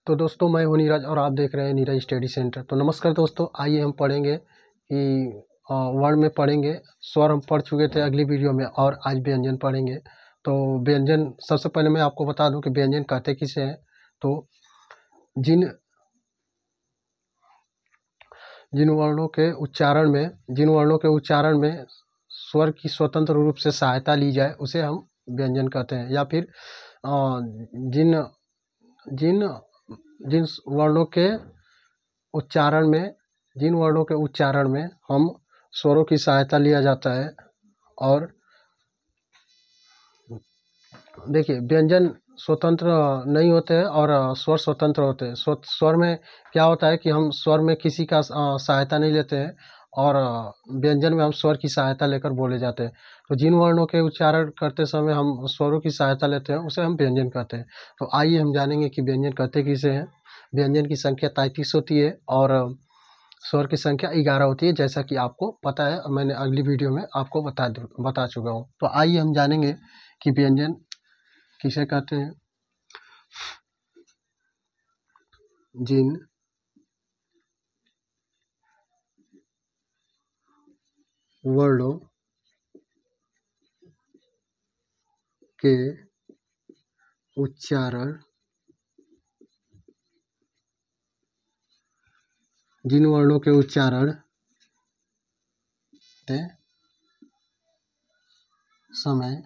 तो दोस्तों मैं हूं नीरज और आप देख रहे हैं नीरज स्टडी सेंटर। तो नमस्कार दोस्तों, आइए हम पढ़ेंगे कि वर्ण में पढ़ेंगे। स्वर हम पढ़ चुके थे अगली वीडियो में और आज व्यंजन पढ़ेंगे। तो व्यंजन सबसे पहले मैं आपको बता दूं कि व्यंजन कहते किसे हैं। तो जिन वर्णों के उच्चारण में स्वर की स्वतंत्र रूप से सहायता ली जाए उसे हम व्यंजन कहते हैं। या फिर जिन जिन जिन वर्णों के उच्चारण में हम स्वरों की सहायता लिया जाता है। और देखिए, व्यंजन स्वतंत्र नहीं होते हैं और स्वर स्वतंत्र होते हैं। स्वर में क्या होता है कि हम स्वर में किसी का सहायता नहीं लेते हैं और व्यंजन में हम स्वर की सहायता लेकर बोले जाते हैं। तो जिन वर्णों के उच्चारण करते समय हम स्वरों की सहायता लेते हैं उसे हम व्यंजन कहते हैं। तो आइए हम जानेंगे कि व्यंजन कहते किसे हैं। व्यंजन की संख्या 33 होती है और स्वर की संख्या 11 होती है, जैसा कि आपको पता है, मैंने अगली वीडियो में आपको बता चुका हूँ। तो आइए हम जानेंगे कि व्यंजन किसे कहते हैं। जिन वर्णों के उच्चारण के समय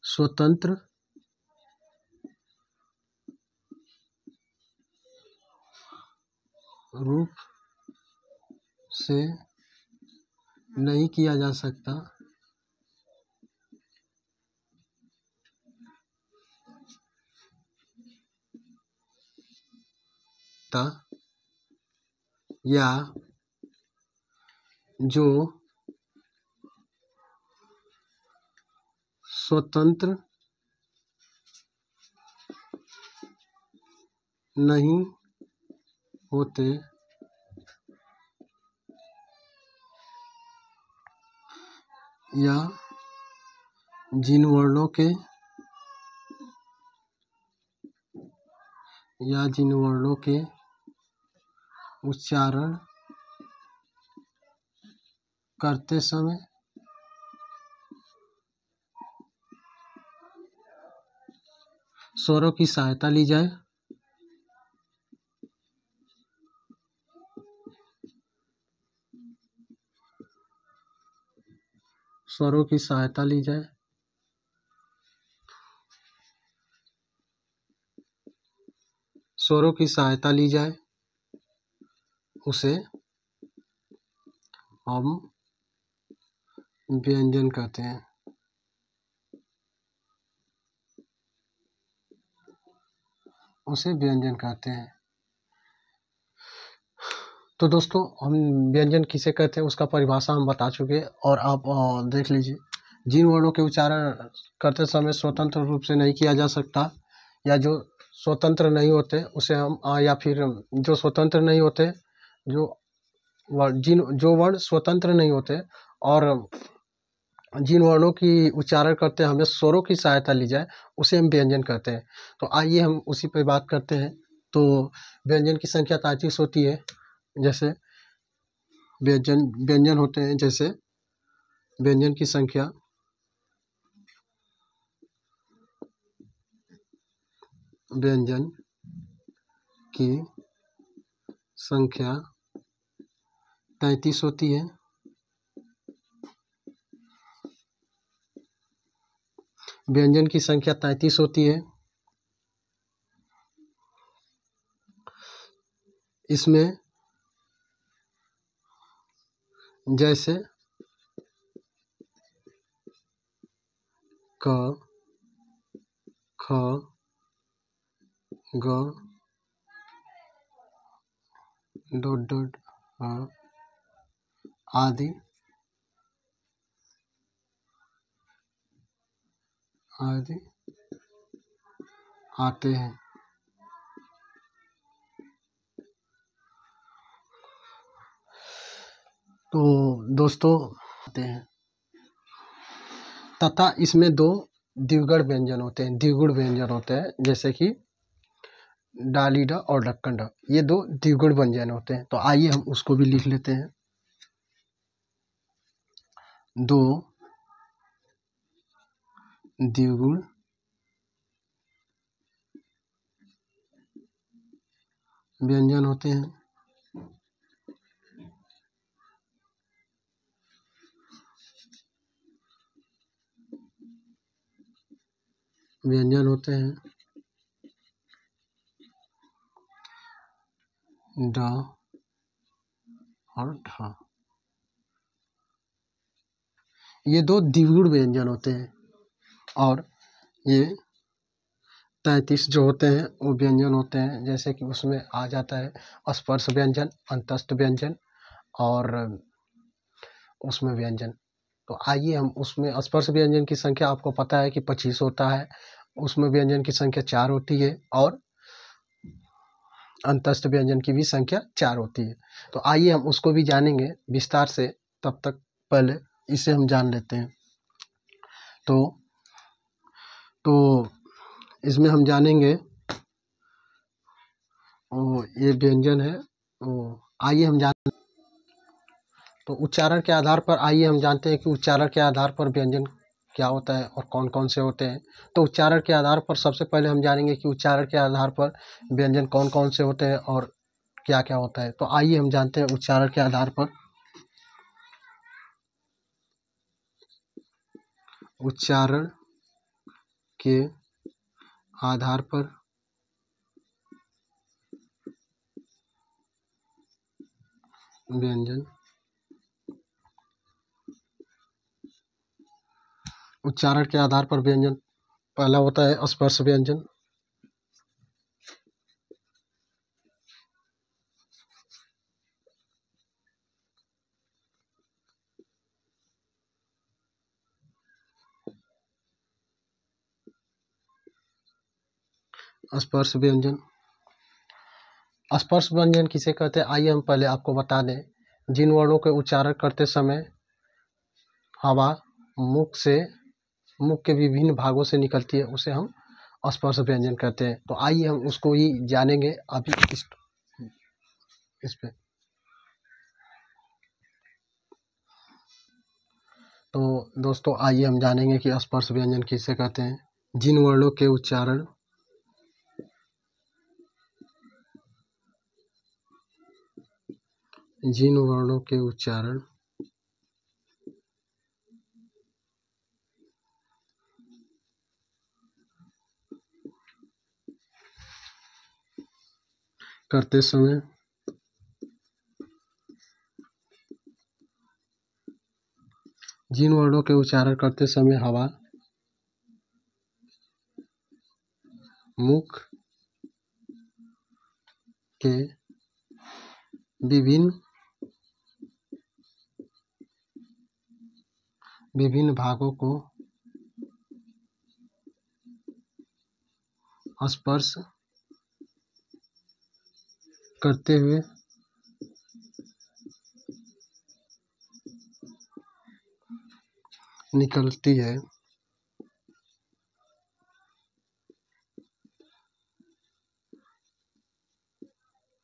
स्वतंत्र रूप से नहीं किया जा सकता या जो स्वतंत्र नहीं होते या जिन वर्णों के उच्चारण करते समय स्वरों की सहायता ली जाए। स्वरों की सहायता ली जाए उसे हम व्यंजन कहते हैं। तो दोस्तों, हम व्यंजन किसे कहते हैं उसका परिभाषा हम बता चुके हैं और आप देख लीजिए। जिन वर्णों के उच्चारण करते समय स्वतंत्र रूप से नहीं किया जा सकता या जो स्वतंत्र नहीं होते उसे हम या फिर जो स्वतंत्र नहीं होते, जो वर्ण स्वतंत्र नहीं होते और जिन वर्णों की उच्चारण करते हैं हमें स्वरों की सहायता ली जाए उसे हम व्यंजन कहते हैं। तो आइए हम उसी पर बात करते हैं। तो व्यंजन की संख्या 33 होती है। जैसे व्यंजन होते हैं, जैसे व्यंजन की संख्या 33 होती है। व्यंजन की संख्या 33 होती है। इसमें जैसे क, ख, ग, आदि आते हैं। तो दोस्तों आते हैं तथा इसमें दो द्विगुण व्यंजन होते हैं, द्विगुण व्यंजन होते हैं, जैसे कि डाली ड और ढक्कन ड, ये दो द्विगुण व्यंजन होते हैं। तो आइए हम उसको भी लिख लेते हैं। दो द्विगुण व्यंजन होते हैं। व्यंजन होते हैं ड और ढ। ये दो द्विगुण व्यंजन होते हैं। और ये 33 जो होते हैं वो व्यंजन होते हैं, जैसे कि उसमें आ जाता है स्पर्श व्यंजन, अंतस्थ व्यंजन और उसमें व्यंजन। तो आइए हम उसमें स्पर्श व्यंजन की संख्या आपको पता है कि 25 होता है, उसमें व्यंजन की संख्या 4 होती है और अंतस्थ व्यंजन की भी संख्या 4 होती है। तो आइए हम उसको भी जानेंगे विस्तार से, तब तक पहले इसे हम जान लेते हैं। तो इसमें हम जानेंगे ये व्यंजन है। आइए हम जान तो उच्चारण के आधार पर आइए हम जानते हैं कि उच्चारण के आधार पर व्यंजन क्या होता है और कौन कौन से होते हैं। तो उच्चारण के आधार पर सबसे पहले हम जानेंगे कि उच्चारण के आधार पर व्यंजन कौन कौन से होते हैं और क्या क्या होता है। तो आइए हम जानते हैं उच्चारण के आधार पर। उच्चारण के आधार पर व्यंजन। उच्चारण के आधार पर व्यंजन पहला होता है स्पर्श व्यंजन। स्पर्श व्यंजन, स्पर्श व्यंजन किसे कहते हैं आइए हम पहले आपको बता दें। जिन वर्णों के उच्चारण करते समय हवा मुख के विभिन्न भागों से निकलती है, उसे हम स्पर्श व्यंजन कहते हैं। तो आइए हम उसको ही जानेंगे अभी इस पे। तो दोस्तों आइए हम जानेंगे कि स्पर्श व्यंजन किसे कहते हैं। जिन वर्णों के उच्चारण करते समय हवा मुख के विभिन्न भागों को स्पर्श करते हुए निकलती है,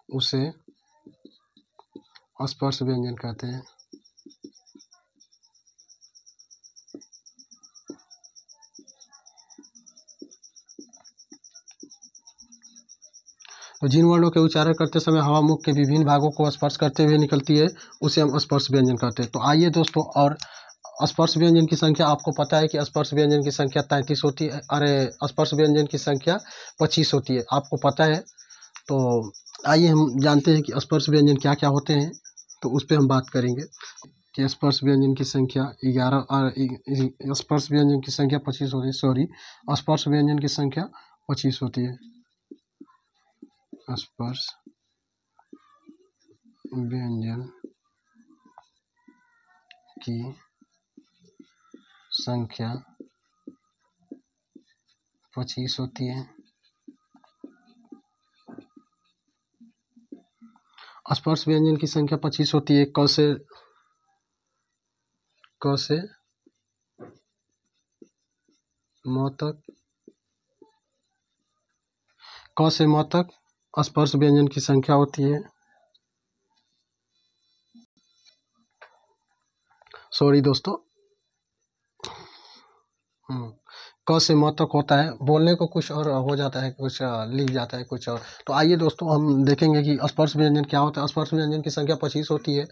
उसे स्पर्श व्यंजन कहते हैं। तो जिन वर्णों के उच्चारण करते समय हवा मुख के विभिन्न भागों को स्पर्श करते हुए निकलती है, उसे हम स्पर्श व्यंजन कहते हैं। तो आइए दोस्तों, और स्पर्श व्यंजन की संख्या आपको पता है कि स्पर्श व्यंजन की संख्या 33 होती है, अरे स्पर्श व्यंजन की संख्या 25 होती है, आपको पता है। तो आइए हम जानते हैं कि स्पर्श व्यंजन क्या क्या होते हैं, तो उस पर हम बात करेंगे कि स्पर्श व्यंजन की संख्या 25 होती है, स्पर्श व्यंजन की संख्या 25 होती है। स्पर्श व्यंजन की संख्या 25 होती है। स्पर्श व्यंजन की संख्या 25 होती है। क से म म तक, क से म तक स्पर्श व्यंजन की संख्या होती है। सॉरी दोस्तों, क से म तक होता है, बोलने को कुछ और हो जाता है, कुछ लिख जाता है कुछ और। तो आइए दोस्तों हम देखेंगे कि स्पर्श व्यंजन क्या होता है। स्पर्श व्यंजन की संख्या 25 होती है।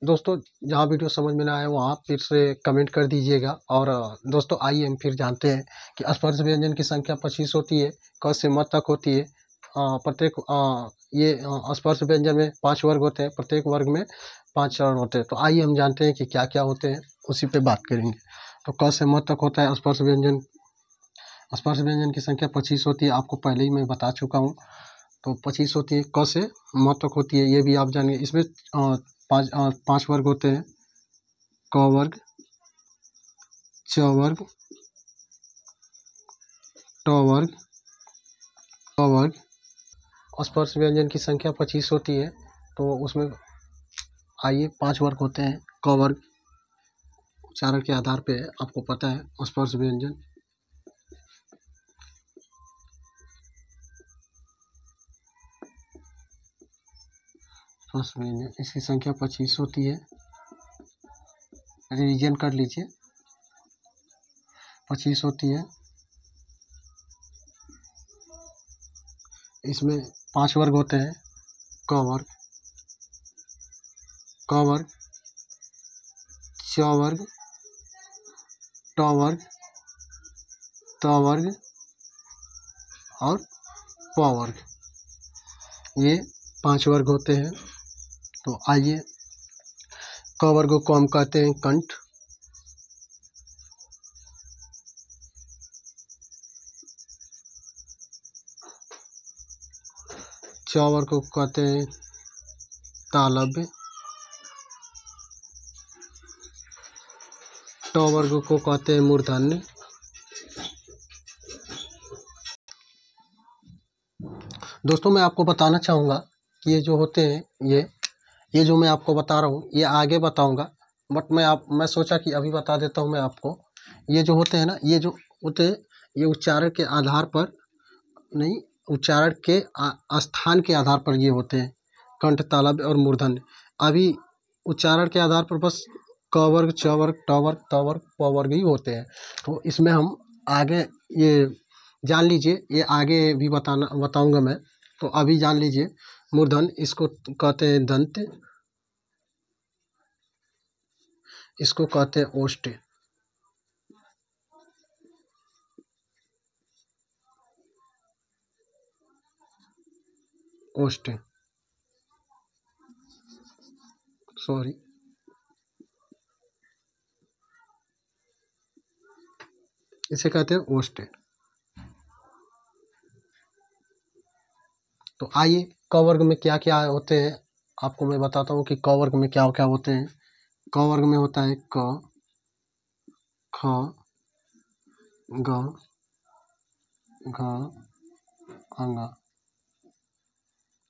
दोस्तों जहाँ वीडियो समझ में ना आए वहाँ फिर से कमेंट कर दीजिएगा। और दोस्तों आइए हम फिर जानते हैं कि स्पर्श व्यंजन की संख्या 25 होती है, क से म तक होती है। प्रत्येक ये स्पर्श व्यंजन में 5 वर्ग होते हैं, प्रत्येक वर्ग में 5 चरण होते हैं। तो आइए हम जानते हैं कि क्या क्या होते हैं, उसी पे बात करेंगे। तो क से म तक होता है स्पर्श व्यंजन। स्पर्श व्यंजन की संख्या 25 होती है, आपको पहले ही मैं बता चुका हूँ। तो 25 होती है, क से म तक होती है, ये भी आप जानिए। इसमें 5 वर्ग होते हैं, क वर्ग, च वर्ग, ट वर्ग, क वर्ग। स्पर्श व्यंजन की संख्या 25 होती है, तो उसमें आइए 5 वर्ग होते हैं। क वर्ग उच्चारण के आधार पे आपको पता है स्पर्श व्यंजन। स्पर्श व्यंजन इसकी संख्या 25 होती है, रिवीजन कर लीजिए। 25 होती है, इसमें 5 वर्ग होते हैं, क वर्ग, क वर्ग, च वर्ग, ट वर्ग, त वर्ग और प वर्ग। ये 5 वर्ग होते हैं। तो आइए, क वर्ग को हम कहते हैं कंठ, च वर्ग को कहते हैं तालव्य, ट वर्ग को कहते हैं मूर्धन्य, दोस्तों मैं आपको बताना चाहूँगा कि ये जो होते हैं, ये जो मैं आपको बता रहा हूँ ये आगे बताऊँगा, बट मैं सोचा कि अभी बता देता हूँ मैं आपको। ये जो होते हैं ना, ये जो होते हैं, ये उच्चारण के आधार पर नहीं, उच्चारण के स्थान के आधार पर ये होते हैं, कंठ, तालव्य और मूर्धन्य। अभी उच्चारण के आधार पर बस क वर्ग, च वर्ग, ट वर्ग, त वर्ग, प वर्ग ही होते हैं। तो इसमें हम आगे ये जान लीजिए, ये आगे भी बताऊंगा मैं। तो अभी जान लीजिए, मूर्धन्य इसको कहते हैं दंत, इसको कहते हैं ओष्ठ। ओष्ठ, सॉरी, इसे कहते हैं ओष्ठ। तो आइए क वर्ग में क्या क्या होते हैं आपको मैं बताता हूँ कि क वर्ग में क्या क्या होते हैं। क वर्ग में होता है क, ख, ग, घ, अंग।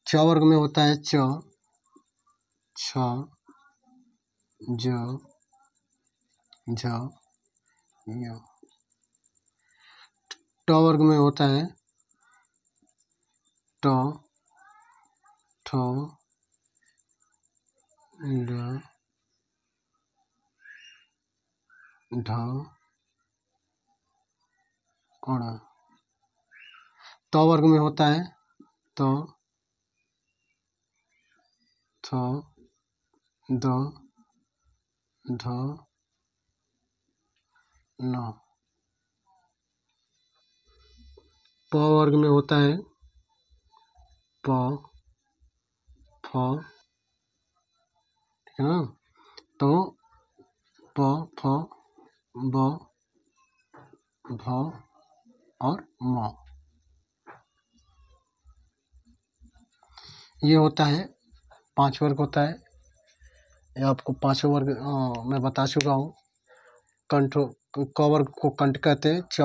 च वर्ग में होता है च, छ, ज, झ, य। ट वर्ग में होता है ट, ठ, ड, ढ, ण। त वर्ग में होता है त, थ, द, ध, न। प वर्ग में होता है प, फ, ठीक है ना। तो प, फ, ब, भ और म, ये होता है 5 वर्ग होता है। ये आपको 5 वर्ग मैं बता चुका हूँ। कंठ, क वर्ग को कंठ कहते हैं, च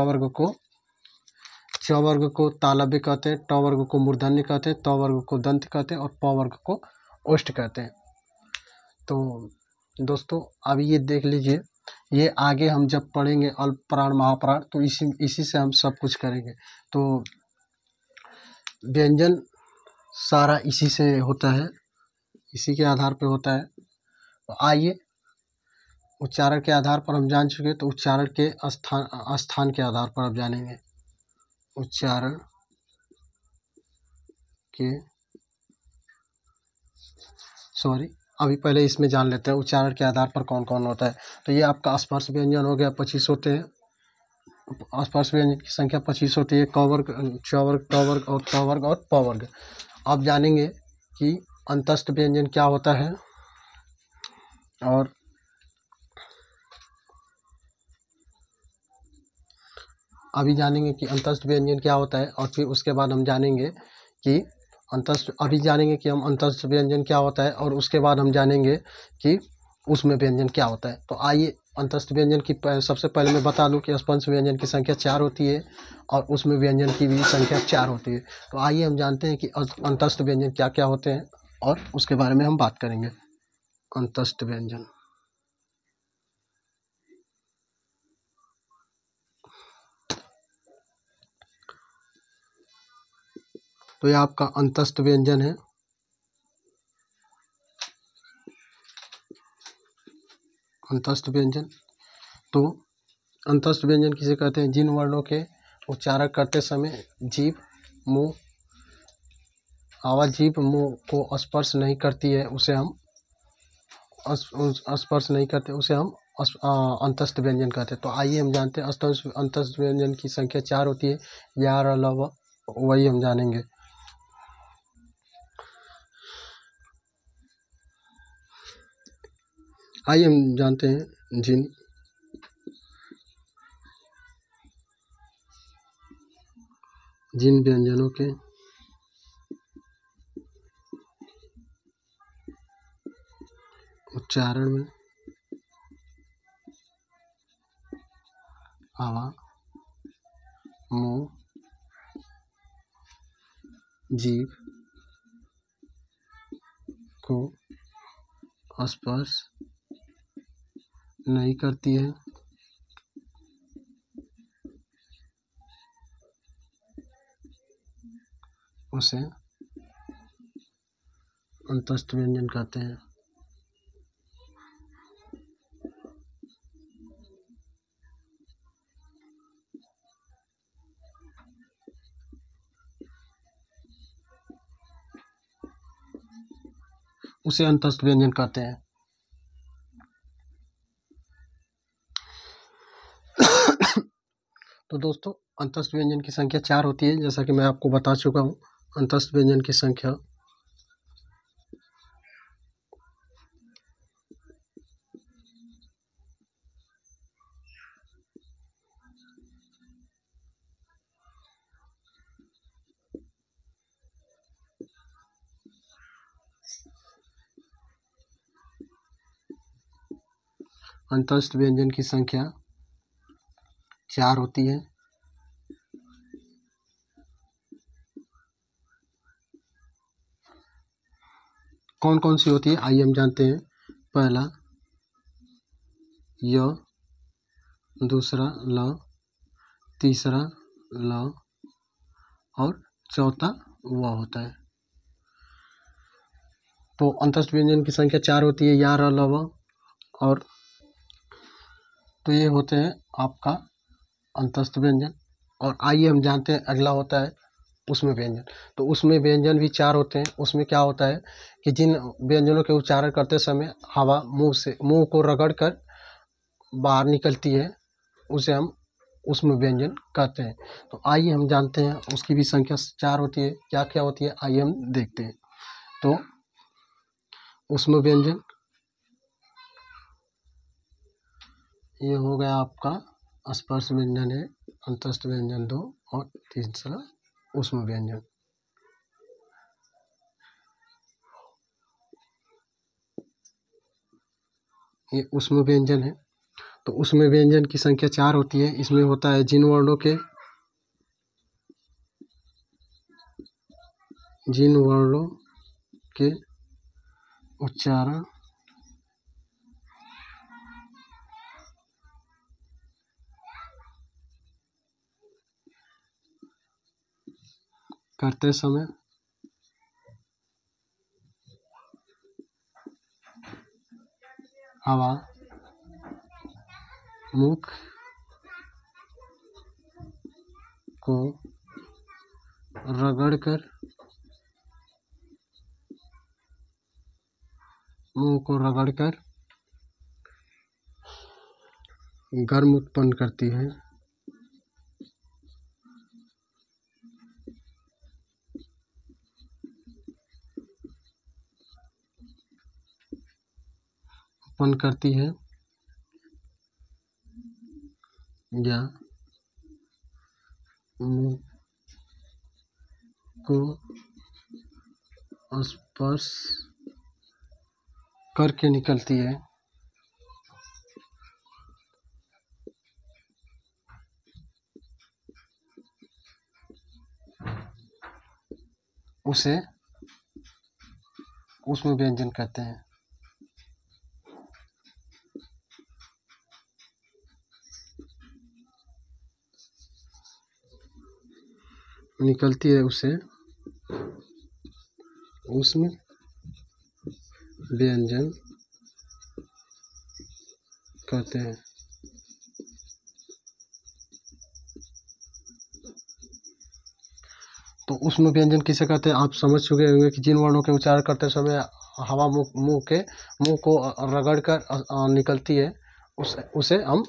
वर्ग को तालव्य कहते हैं, ट वर्ग को मूर्धन्य कहते हैं, त वर्ग को दंत कहते हैं और प वर्ग को ओष्ठ कहते हैं। तो दोस्तों अब ये देख लीजिए, ये आगे हम जब पढ़ेंगे अल्प प्राण महाप्राण तो इसी से हम सब कुछ करेंगे। तो व्यंजन सारा इसी से होता है, इसी के आधार पे होता है। तो आइए उच्चारण के आधार पर हम जान चुके, तो उच्चारण के स्थान के आधार पर अब जानेंगे। उच्चारण के अभी पहले इसमें जान लेते हैं उच्चारण के आधार पर कौन कौन होता है। तो ये आपका स्पर्श व्यंजन हो गया, 25 होते हैं। स्पर्श व्यंजन की संख्या 25 होती है, क वर्ग, च वर्ग, ट वर्ग और थ वर्ग और प वर्ग। अब जानेंगे कि अंतस्थ व्यंजन क्या होता है, और अभी जानेंगे कि अंतस्थ व्यंजन क्या होता है, और फिर उसके बाद हम जानेंगे कि हम अंतस्थ व्यंजन क्या होता है, और उसके बाद हम जानेंगे कि उसमें व्यंजन क्या होता है। तो आइए अंतस्थ व्यंजन की सबसे पहले मैं बता दूं कि स्पर्श व्यंजन की संख्या 4 होती है और उसमें व्यंजन की भी संख्या 4 होती है। तो आइए हम जानते हैं कि अंतस्थ व्यंजन क्या क्या होते हैं और उसके बारे में हम बात करेंगे। अंतस्थ व्यंजन, तो यह आपका अंतस्थ व्यंजन है। अंतस्थ व्यंजन, तो अंतस्थ व्यंजन किसे कहते हैं? जिन वर्णों के उच्चारण करते समय जीभ मुंह को स्पर्श नहीं करती है, उसे हम स्पर्श नहीं करते उसे हम अंतस्थ व्यंजन कहते हैं। तो आइए हम जानते हैं अंतस्थ व्यंजन की संख्या 4 होती है, या र ल व, वही हम जानेंगे। आइए हम जानते हैं जिन व्यंजनों के उच्चारण में हवा मुंह जीभ को स्पर्श नहीं करती है, उसे अंतस्थ व्यंजन कहते हैं। उसे अंतस्थ व्यंजन कहते हैं। तो दोस्तों अंतस्थ व्यंजन की संख्या 4 होती है, जैसा कि मैं आपको बता चुका हूँ। अंतस्थ व्यंजन की संख्या अंतस्थ व्यंजन की संख्या 4 होती है। कौन कौन सी होती है आइए हम जानते हैं। पहला य, दूसरा ल, तीसरा ल और चौथा व होता है। तो अंतस्थ व्यंजन की संख्या 4 होती है, या र ल व, और तो ये होते हैं आपका अंतस्थ व्यंजन। और आइए हम जानते हैं अगला होता है उसमें व्यंजन। तो उसमें व्यंजन भी 4 होते हैं। उसमें क्या होता है कि जिन व्यंजनों के उच्चारण करते समय हवा मुंह को रगड़ कर बाहर निकलती है, उसे हम उसमें व्यंजन कहते हैं। तो आइए हम जानते हैं उसकी भी संख्या 4 होती है। क्या क्या होती है आइए हम देखते हैं। तो उसमें व्यंजन ये हो गया आपका स्पर्श व्यंजन है, अंतस्थ व्यंजन 2 और तीसरा उसमें व्यंजन। ये उसमें व्यंजन है। तो उसमें व्यंजन की संख्या 4 होती है। इसमें होता है जिन वर्णों के उच्चारण करते समय हवा मुख को रगड़कर गर्म उत्पन्न करती है। या मुंह को स्पर्श करके निकलती है। उसे ऊष्म व्यंजन कहते हैं। निकलती है उसे ऊष्म व्यंजन कहते हैं। तो ऊष्म व्यंजन किसे कहते हैं आप समझ चुके होंगे कि जिन वर्णों के उच्चारण करते समय हवा मुंह को रगड़कर निकलती है, उसे हम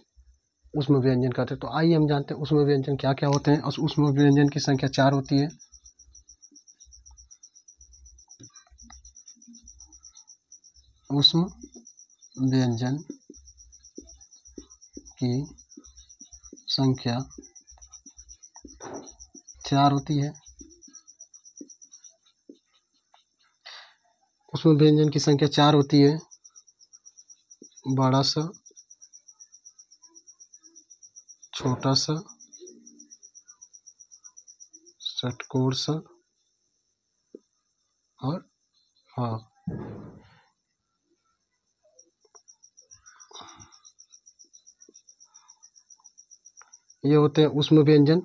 ऊष्म व्यंजन कहते हैं। तो आइए हम जानते हैं ऊष्म व्यंजन क्या क्या होते हैं। ऊष्म व्यंजन की संख्या 4 होती है। ऊष्म व्यंजन की संख्या 4 होती है। ऊष्म व्यंजन की संख्या 4 होती है। बड़ा सा, छोटा सा, षटकोण सा और हाँ। ये होते हैं ऊष्म व्यंजन।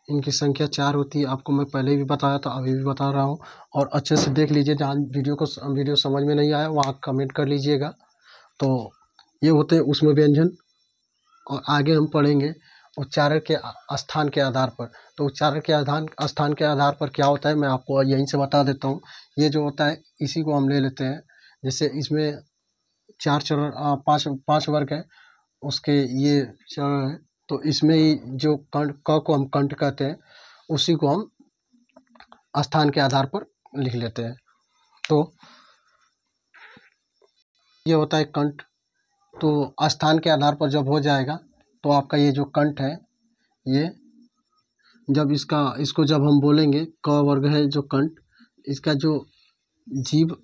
इनकी संख्या 4 होती है। आपको मैं पहले भी बताया था, अभी भी बता रहा हूँ। और अच्छे से देख लीजिए, जहाँ वीडियो समझ में नहीं आया वहाँ कमेंट कर लीजिएगा। तो ये होते हैं ऊष्म व्यंजन। और आगे हम पढ़ेंगे उच्चारण के स्थान के आधार पर। तो उच्चारण के स्थान के आधार पर क्या होता है मैं आपको यहीं से बता देता हूँ। ये जो होता है इसी को हम ले लेते हैं। जैसे इसमें 4 चरण 5 वर्ग है, उसके ये चरण है। तो इसमें ही जो क को हम कंठ कहते हैं, उसी को हम स्थान के आधार पर लिख लेते हैं। तो ये होता है कंठ। तो स्थान के आधार पर जब हो जाएगा तो आपका ये जो कंठ है, ये जब इसको जब हम बोलेंगे क वर्ग है जो कंठ, इसका जो जीभ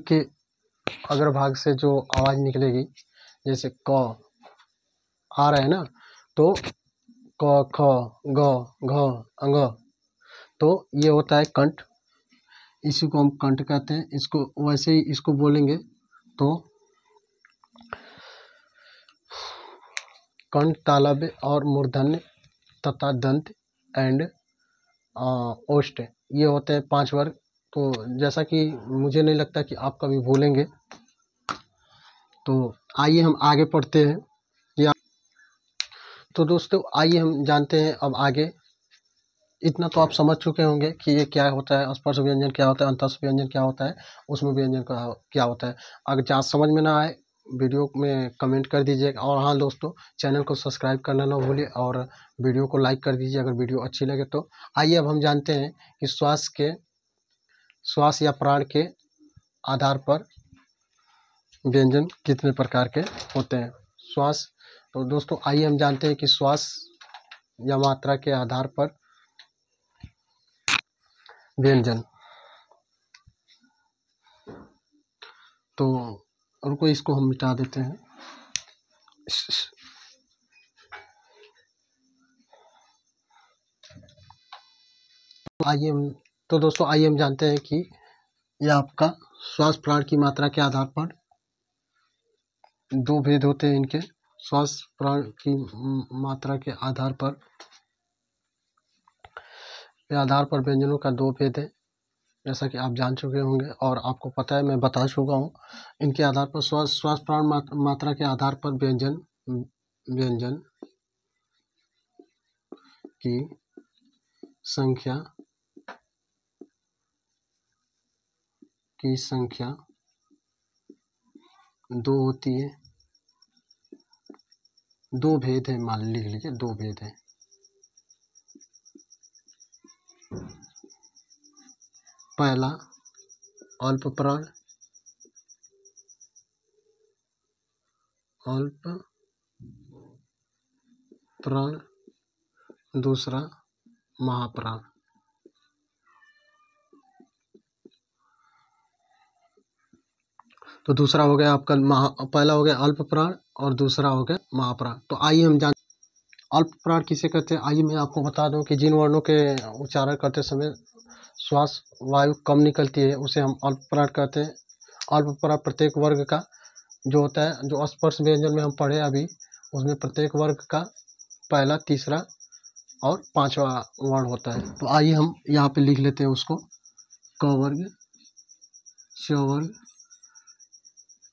के अग्रभाग से जो आवाज निकलेगी, जैसे क आ रहा है ना, तो क ख ग घ अंग, तो ये होता है कंठ। इसी को हम कंठ कहते हैं। इसको वैसे ही इसको बोलेंगे तो कंठ, तालव्य और मूर्धन्य तथा दंत एंड ओष्ठ, ये होते हैं 5 वर्ग। तो जैसा कि मुझे नहीं लगता कि आप कभी भूलेंगे। तो आइए हम आगे पढ़ते हैं। तो दोस्तों आइए हम जानते हैं अब आगे। इतना तो आप समझ चुके होंगे कि ये क्या होता है, स्पर्श व्यंजन क्या होता है, अंतस्थ व्यंजन क्या होता है, ऊष्म व्यंजन क्या होता है। अगर जहाँ समझ में ना आए वीडियो में कमेंट कर दीजिएगा। और हाँ दोस्तों, चैनल को सब्सक्राइब करना ना भूलिए और वीडियो को लाइक कर दीजिए अगर वीडियो अच्छी लगे तो। आइए अब हम जानते हैं कि श्वास या प्राण के आधार पर व्यंजन कितने प्रकार के होते हैं। श्वास, तो दोस्तों आइए हम जानते हैं कि श्वास या मात्रा के आधार पर व्यंजन। तो रुको, इसको हम मिटा देते हैं। तो दोस्तों आइए हम जानते हैं कि यह आपका श्वास प्राण की मात्रा के आधार पर 2 भेद होते हैं इनके। श्वास प्राण की मात्रा के आधार पर के आधार पर व्यंजनों का दो भेद है, जैसा कि आप जान चुके होंगे और आपको पता है, मैं बता चुका हूँ। इनके आधार पर श्वास प्राण मात्रा के आधार पर व्यंजन की संख्या दो होती है। दो भेद है, मान लिख लीजिए, दो भेद है। पहला अल्प प्राण, दूसरा महाप्राण। तो दूसरा हो गया आपका पहला हो गया अल्प प्राण और दूसरा हो गया महाप्राण। तो आइए हम जान अल्प प्राण किसे कहते हैं। आइए मैं आपको बता दूं कि जिन वर्णों के उच्चारण करते समय श्वास वायु कम निकलती है उसे हम अल्प प्राण कहते हैं। अल्प प्राण प्रत्येक वर्ग का जो होता है, जो स्पर्श व्यंजन में हम पढ़े अभी, उसमें प्रत्येक वर्ग का पहला, तीसरा और पांचवा वर्ण होता है। तो आइए हम यहाँ पे लिख लेते हैं उसको। क वर्ग, च वर्ग,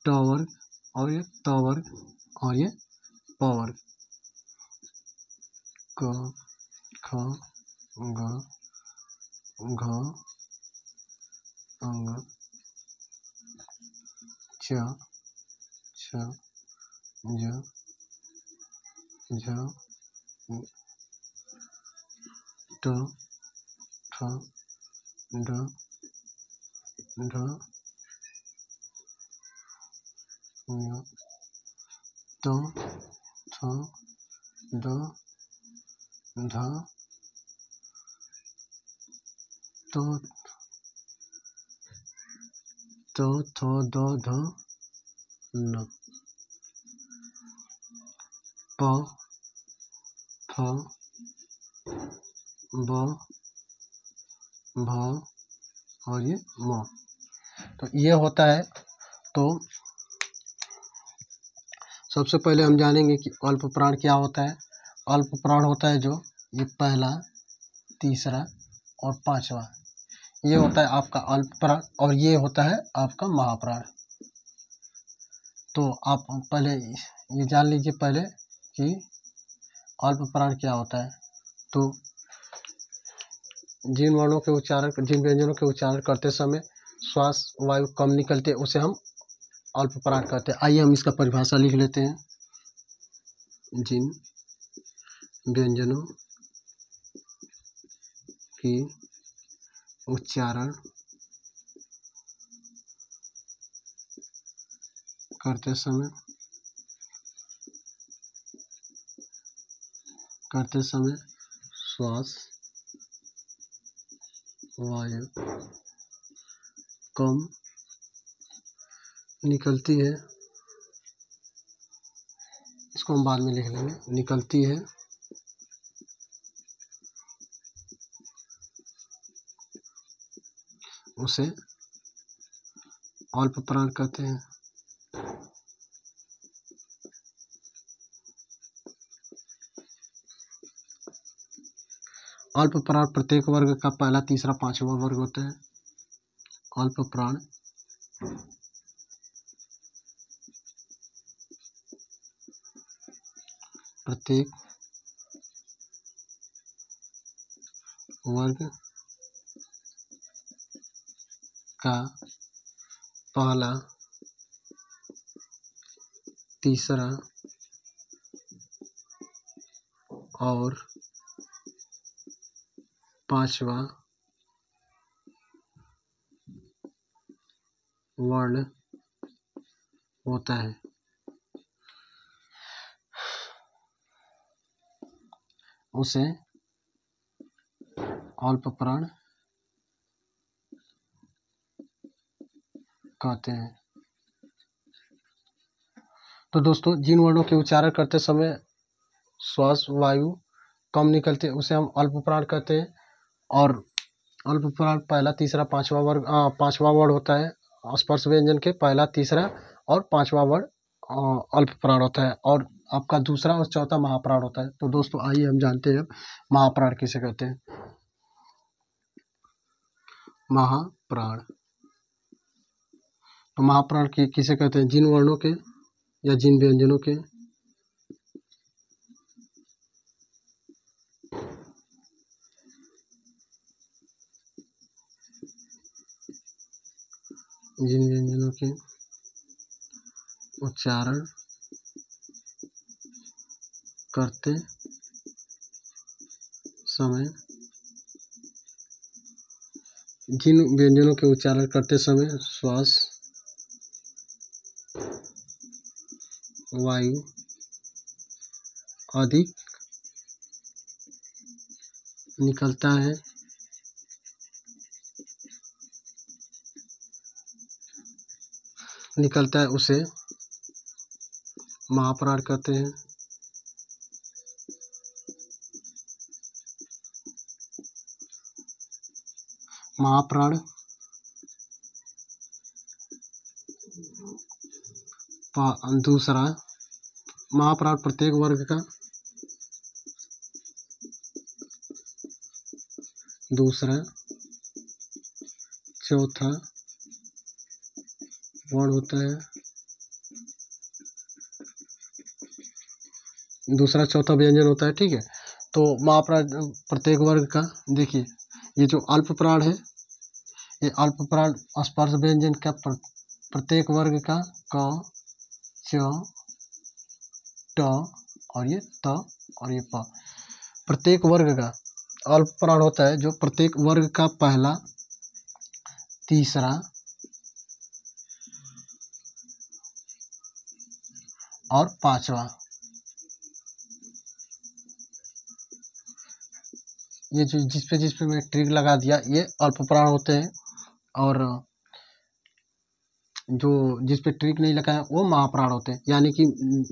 ट वर्ग और ये त वर्ग और ये प वर्ग। क, ख, ग, घ, अंग, च, छ, ज, झ, ट, ठ, ड, ढ, ञ, त, थ, द, ध, त, थ, द, ध, न, प, फ, ब, भ और ये म। तो ये होता है। तो सबसे पहले हम जानेंगे कि अल्प प्राण क्या होता है। अल्प प्राण होता है जो ये पहला, तीसरा और पांचवा, ये होता है आपका अल्प प्राण और ये होता है आपका महाप्राण। तो आप पहले ये जान लीजिए पहले कि अल्प प्राण क्या होता है। तो जिन वर्णों के उच्चारण, जिन व्यंजनों के उच्चारण करते समय श्वास वायु कम निकलते उसे हम अल्प प्राण कहते हैं। आइए हम इसका परिभाषा लिख लेते हैं। जिन व्यंजनों की उच्चारण करते समय श्वास वायु कम निकलती है, इसको हम बाद में लिख लेंगे, निकलती है, उसे अल्प प्राण कहते हैं। अल्प प्राण प्रत्येक वर्ग का पहला, तीसरा, पांचवा वर्ग होता है। अल्प प्राण प्रत्येक वर्ग का पहला, तीसरा और पांचवा वर्ण होता है। उसे अल्प प्राण कहते हैं। तो दोस्तों, जिन वर्णों के उच्चारण करते समय श्वास वायु कम निकलते उसे हम अल्प प्राण कहते हैं। और अल्प प्राण पहला, तीसरा, पांचवा वर्ण होता है। स्पर्श व्यंजन के पहला, तीसरा और पांचवा वर्ण अल्प प्राण होता है और आपका दूसरा और चौथा महाप्राण होता है। तो दोस्तों आइए हम जानते हैं महाप्राण किसे कहते हैं। महाप्राण। तो महाप्राण किसे कहते हैं? जिन वर्णों के या जिन व्यंजनों के उच्चारण करते समय श्वास वायु अधिक निकलता है उसे महाप्राण कहते हैं। महाप्राण दूसरा, महाप्राण प्रत्येक वर्ग का दूसरा चौथा वर्ण होता है, दूसरा चौथा व्यंजन होता है। ठीक है, तो महाप्राण प्रत्येक वर्ग का, देखिए ये जो अल्प प्राण है, ये अल्प प्राण स्पर्श व्यंजन का प्रत्येक वर्ग का क च ट और ये त और ये प, प्रत्येक वर्ग का अल्प प्राण होता है जो प्रत्येक वर्ग का पहला, तीसरा और पांचवा, ये जो जिस पे मैं ट्रिक लगा दिया, ये अल्प प्राण होते हैं। और जो जिस पे ट्रिक नहीं लगाया वो महाप्राण होते हैं। यानी कि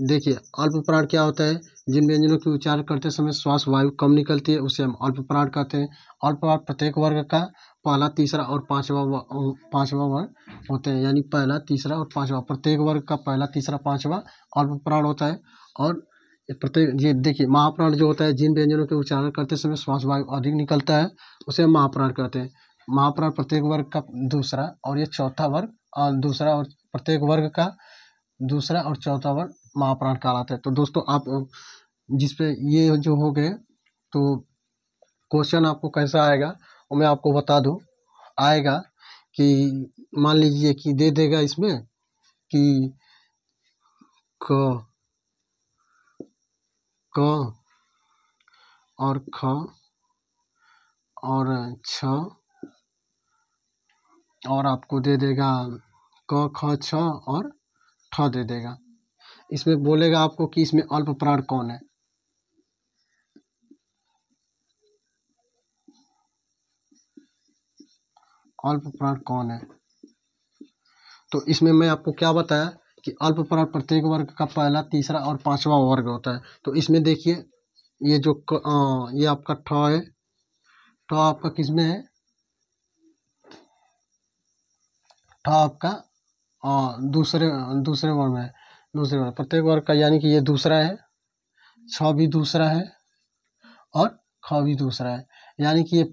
देखिए अल्प प्राण क्या होता है? जिन व्यंजनों की उच्चारण करते समय श्वास वायु कम निकलती है उसे हम अल्प प्राण कहते हैं। अल्प प्राण प्रत्येक वर्ग का पहला, तीसरा और पांचवा वर्ग होते हैं। यानी पहला, तीसरा और पांचवा, प्रत्येक वर्ग का पहला, तीसरा, पांचवा अल्प प्राण होता है। और प्रत्येक, ये देखिए महाप्राण जो होता है, जिन व्यंजनों के उच्चारण करते समय श्वास वायु अधिक निकलता है उसे हम महाप्राण कहते हैं। महाप्राण प्रत्येक वर्ग का दूसरा और ये चौथा वर्ग, और दूसरा और प्रत्येक वर्ग का दूसरा और चौथा वर्ग महाप्राण कहलाता है। तो दोस्तों आप जिस पे ये जो हो गए, तो क्वेश्चन आपको कैसा आएगा वो मैं आपको बता दूं। आएगा कि मान लीजिए कि दे देगा इसमें कि क और ख और छ, और आपको दे देगा क ख छ और ठ दे देगा। इसमें बोलेगा आपको कि इसमें अल्प प्राण कौन है। अल्प प्राण कौन है? तो इसमें मैं आपको क्या बताया कि अल्प प्राण प्रत्येक वर्ग का पहला, तीसरा और पांचवा वर्ग होता है। तो इसमें देखिए ये जो ये आपका ठ है, ठ आपका किसमें है? ठ आपका दूसरे दूसरे वर्ग में है। दूसरे वर्ग प्रत्येक वर्ग का, यानी कि ये दूसरा है, छ भी दूसरा है और ख भी दूसरा है। यानी कि ये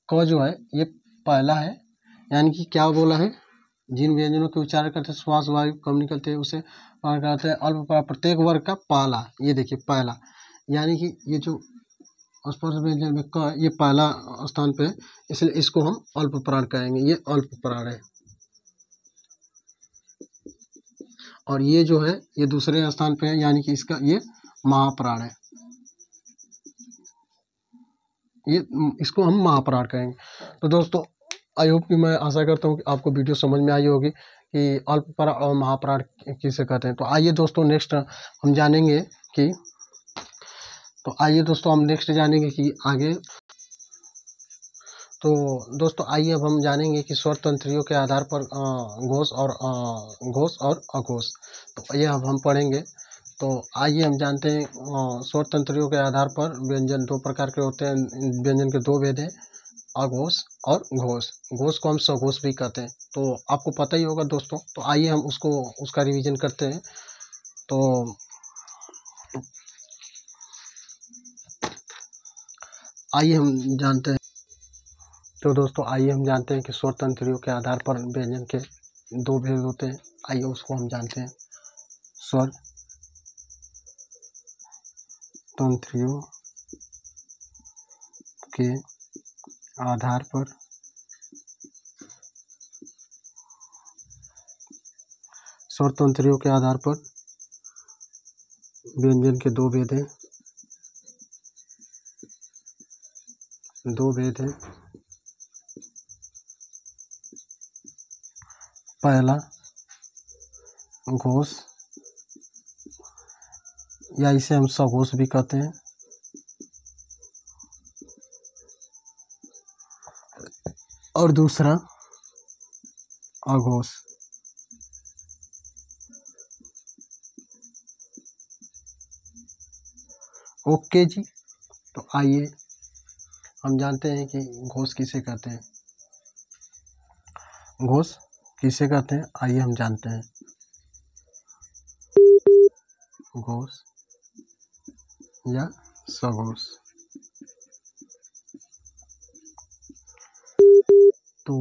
क जो है ये पहला है। यानी कि क्या बोला है? जिन व्यंजनों के उच्चारण करते श्वास वायु कम निकलते हैं उसे कहते हैं अल्प प्राण प्रत्येक वर्ग का पहला। ये देखिए पहला, यानी कि ये जो स्पर्श व्यंजन में क, ये पहला स्थान पे है, इसलिए इसको हम अल्प प्राण कहेंगे। ये अल्प प्राण है। और ये जो है ये दूसरे स्थान पे है, यानी कि इसका ये महाप्राण है। ये इसको हम महाप्राण कहेंगे। तो दोस्तों आई होप कि, मैं आशा करता हूँ कि आपको वीडियो समझ में आई होगी कि अल्प प्राण और महाप्राण किसे कहते हैं। तो आइए दोस्तों नेक्स्ट हम जानेंगे कि, तो आइए दोस्तों हम नेक्स्ट जानेंगे कि आगे। तो दोस्तों आइए अब हम जानेंगे कि स्वर तंत्रियों के आधार पर घोष और अघोष। तो ये अब हम पढ़ेंगे। तो आइए हम जानते हैं स्वर तंत्रियों के आधार पर व्यंजन दो प्रकार के होते हैं। व्यंजन के दो भेद हैं, अघोष और घोष। घोष को हम सघोष भी कहते हैं। तो आपको पता ही होगा दोस्तों। तो आइए हम उसका रिवीजन करते हैं। तो आइए हम जानते हैं। तो दोस्तों आइए हम जानते हैं कि स्वर तंत्रियों के आधार पर व्यंजन के दो भेद होते हैं। आइए उसको हम जानते हैं। स्वर तंत्रियों के आधार पर स्वर तंत्रियों के आधार पर व्यंजन के दो भेद हैं। पहला घोष, या इसे हम सघोष भी कहते हैं, और दूसरा अघोष। ओके जी, तो आइए हम जानते हैं कि घोष किसे कहते हैं। घोष किसे कहते हैं, आइए हम जानते हैं। घोष या सघोष। तो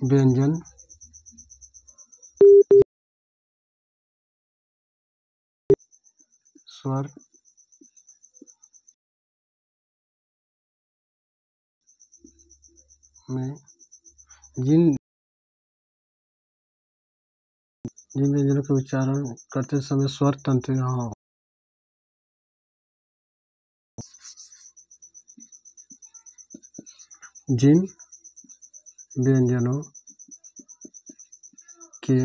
व्यंजन स्वर में जिन व्यंजनों के उच्चारण करते समय स्वर तंत्र जिन व्यंजनों के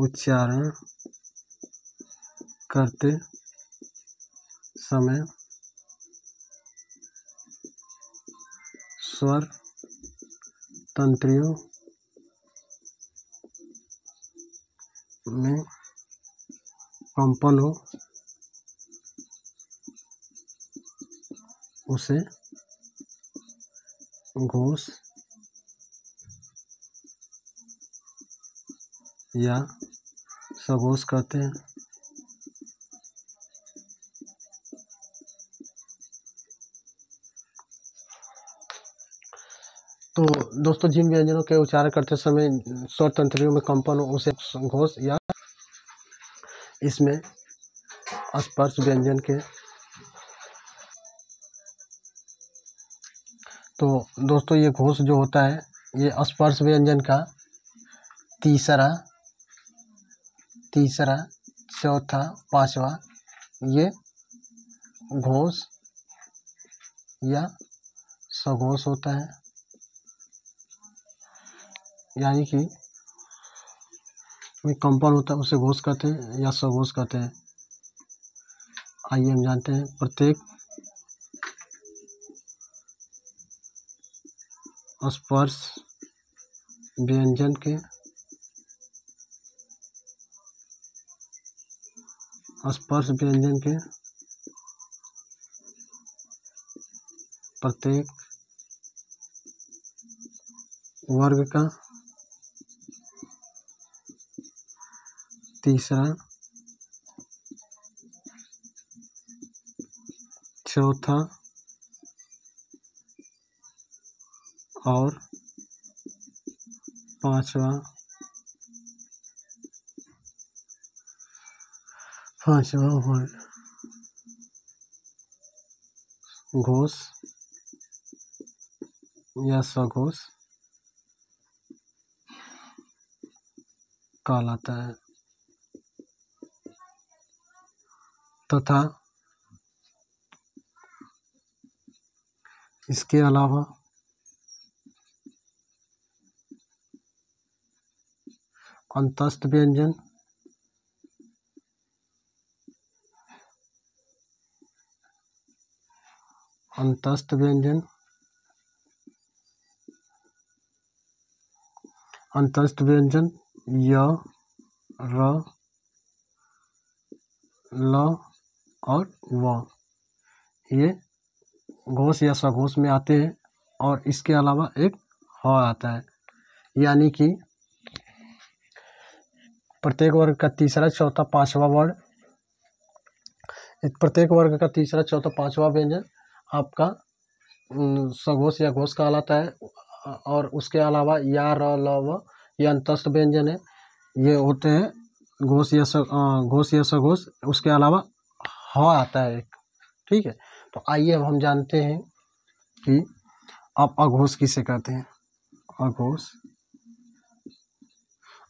उच्चारण करते समय स्वर तंत्रियों में कंपन हो, उसे घोष या सघोष कहते हैं। तो दोस्तों जिन व्यंजनों के उच्चारण करते समय स्वर तंत्रियों में कंपन हो, उसे घोष या इसमें स्पर्श व्यंजन के। तो दोस्तों ये घोष जो होता है, ये स्पर्श व्यंजन का तीसरा, चौथा, पांचवा ये घोष या सघोष होता है, यानी कि में कंपन होता है उसे घोष कहते हैं या सघोष कहते हैं। आइए हम जानते हैं। प्रत्येक स्पर्श व्यंजन के प्रत्येक वर्ग का तीसरा, चौथा और पांचवा वर्ग घोष या सघोष कहलाता है। तथा इसके अलावा अंतस्थ व्यंजन, य, र, ल और व ये घोष या सघोष में आते हैं, और इसके अलावा एक ह आता है, यानी कि प्रत्येक वर्ग का तीसरा, चौथा, पांचवा वर्ण प्रत्येक वर्ग का तीसरा, चौथा, पांचवा व्यंजन आपका सघोष या घोष कहलाता है। और उसके अलावा या, र, ल, व ये अंतस्थ व्यंजन है, ये होते हैं घोष या घोष या सघोष। उसके अलावा ह आता है एक। ठीक है, तो आइए अब हम जानते हैं कि आप अघोष किसे कहते हैं। अघोष,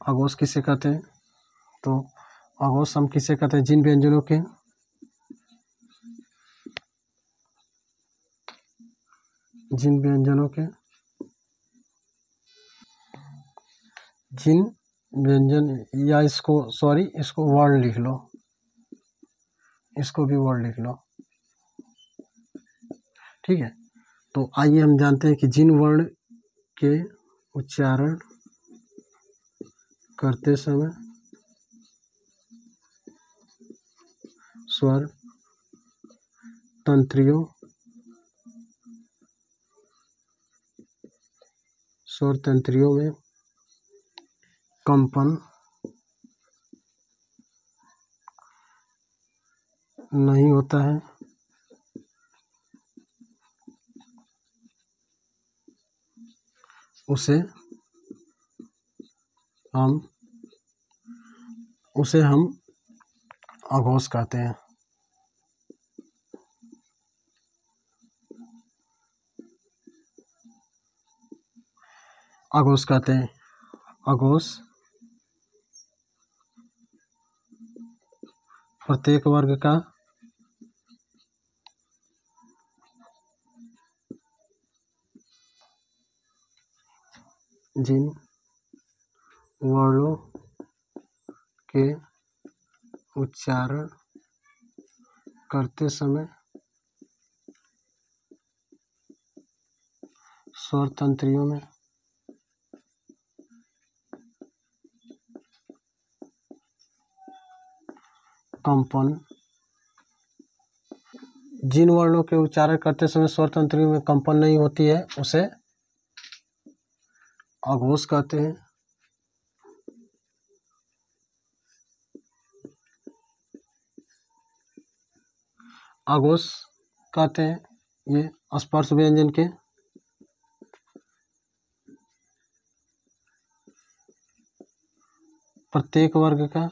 अघोष किसे कहते हैं? तो अघोष हम किसे कहते हैं? जिन व्यंजनों के जिन व्यंजनों के जिन व्यंजन, या इसको सॉरी इसको वर्ड लिख लो, इसको भी वर्ड लिख लो। ठीक है, तो आइए हम जानते हैं कि जिन वर्ण के उच्चारण करते समय स्वर तंत्रियों में कंपन नहीं होता है, उसे हम अघोष कहते हैं। अघोष कहते हैं। अघोष प्रत्येक वर्ग का जिन वर्णों के उच्चारण करते समय स्वर तंत्रियों में कंपन, जिन वर्णों के उच्चारण करते समय स्वर तंत्रियों में कंपन नहीं होती है, उसे अघोष कहते हैं। अघोष कहते हैं ये स्पर्श व्यंजन के प्रत्येक वर्ग का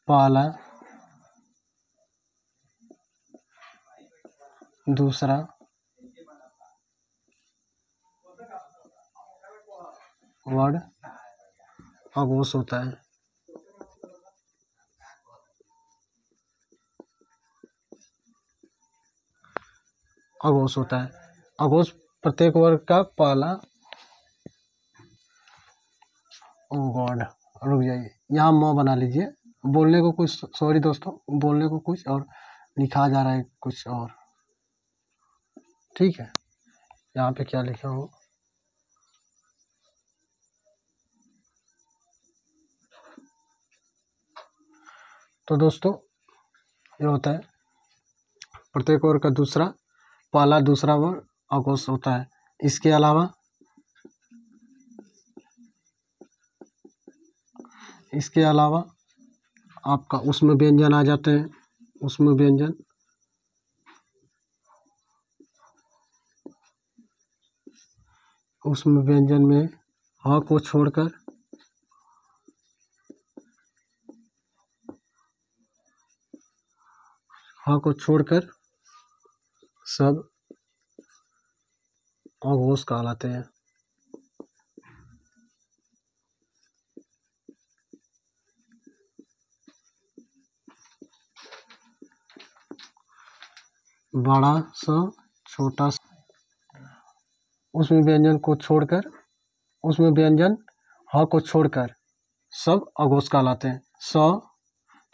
पहला, दूसरा, वर्ण अघोष होता है। अघोष होता है। अघोष प्रत्येक वर्ग का पहला। ओ गॉड, रुक जाइए, यहाँ म बना लीजिए। बोलने को कुछ, सॉरी दोस्तों, बोलने को कुछ और लिखा जा रहा है कुछ और। ठीक है, यहाँ पे क्या लिखा हो, तो दोस्तों ये होता है प्रत्येक वर्ग का दूसरा, पहला, दूसरा वर्ण अघोष होता है। इसके अलावा आपका उसमें व्यंजन आ जाते हैं। उसमें व्यंजन में ह को छोड़कर सब अघोष कहलाते हैं। बड़ा सा, छोटा सा, उसमें व्यंजन को छोड़कर, उसमें व्यंजन ह को छोड़कर सब अघोष कहलाते हैं। स,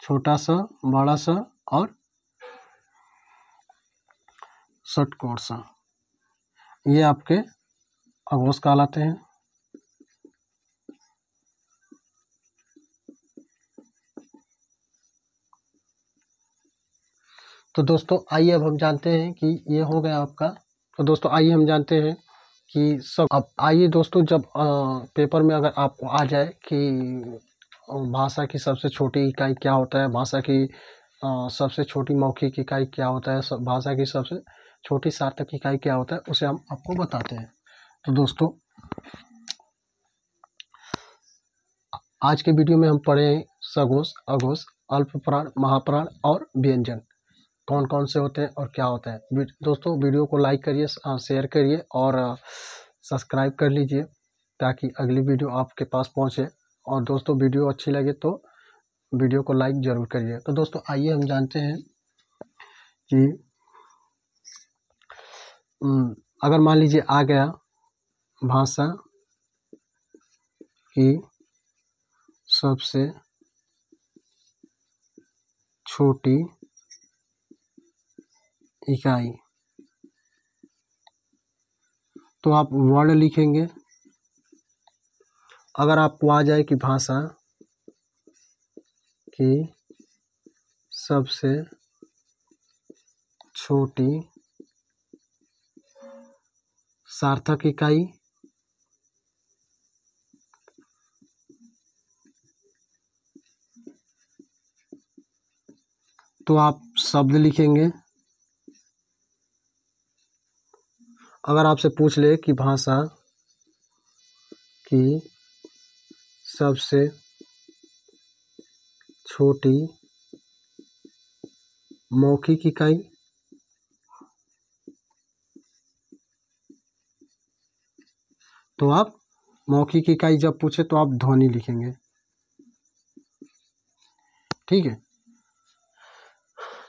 छोटा सा, बड़ा सा और षटकोण सा, ये आपके अघोष कहलाते हैं। तो दोस्तों आइए अब हम जानते हैं कि ये हो गया आपका। तो दोस्तों आइए हम जानते हैं कि सब, अब आइए दोस्तों, जब पेपर में अगर आपको आ जाए कि भाषा की सबसे छोटी इकाई क्या होता है, भाषा की सबसे छोटी मौखिक इकाई क्या होता है, भाषा की सबसे छोटी सार्थक इकाई क्या होता है, उसे हम आपको बताते हैं। तो दोस्तों आज के वीडियो में हम पढ़े सघोष, अघोष, अल्पप्राण, महाप्राण और व्यंजन कौन कौन से होते हैं और क्या होता है। दोस्तों वीडियो को लाइक करिए, शेयर करिए और सब्सक्राइब कर लीजिए ताकि अगली वीडियो आपके पास पहुंचे। और दोस्तों वीडियो अच्छी लगे तो वीडियो को लाइक जरूर करिए। तो दोस्तों आइए हम जानते हैं कि अगर मान लीजिए आ गया भाषा की सबसे छोटी इकाई, तो आप वर्ड लिखेंगे। अगर आपको आ जाए कि भाषा की सबसे छोटी सार्थक इकाई, तो आप शब्द लिखेंगे। अगर आपसे पूछ ले कि भाषा की सबसे छोटी मौखिक इकाई, तो आप मौखिक इकाई जब पूछे तो आप ध्वनि लिखेंगे। ठीक है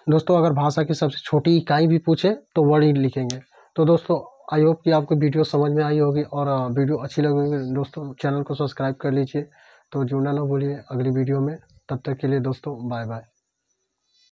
दोस्तों, अगर भाषा की सबसे छोटी इकाई भी पूछे तो वर्ड ही लिखेंगे। तो दोस्तों आई होप कि आपको वीडियो समझ में आई होगी और वीडियो अच्छी लगी दोस्तों चैनल को सब्सक्राइब कर लीजिए। तो जुड़ना ना भूलिए अगली वीडियो में। तब तक के लिए दोस्तों बाय बाय।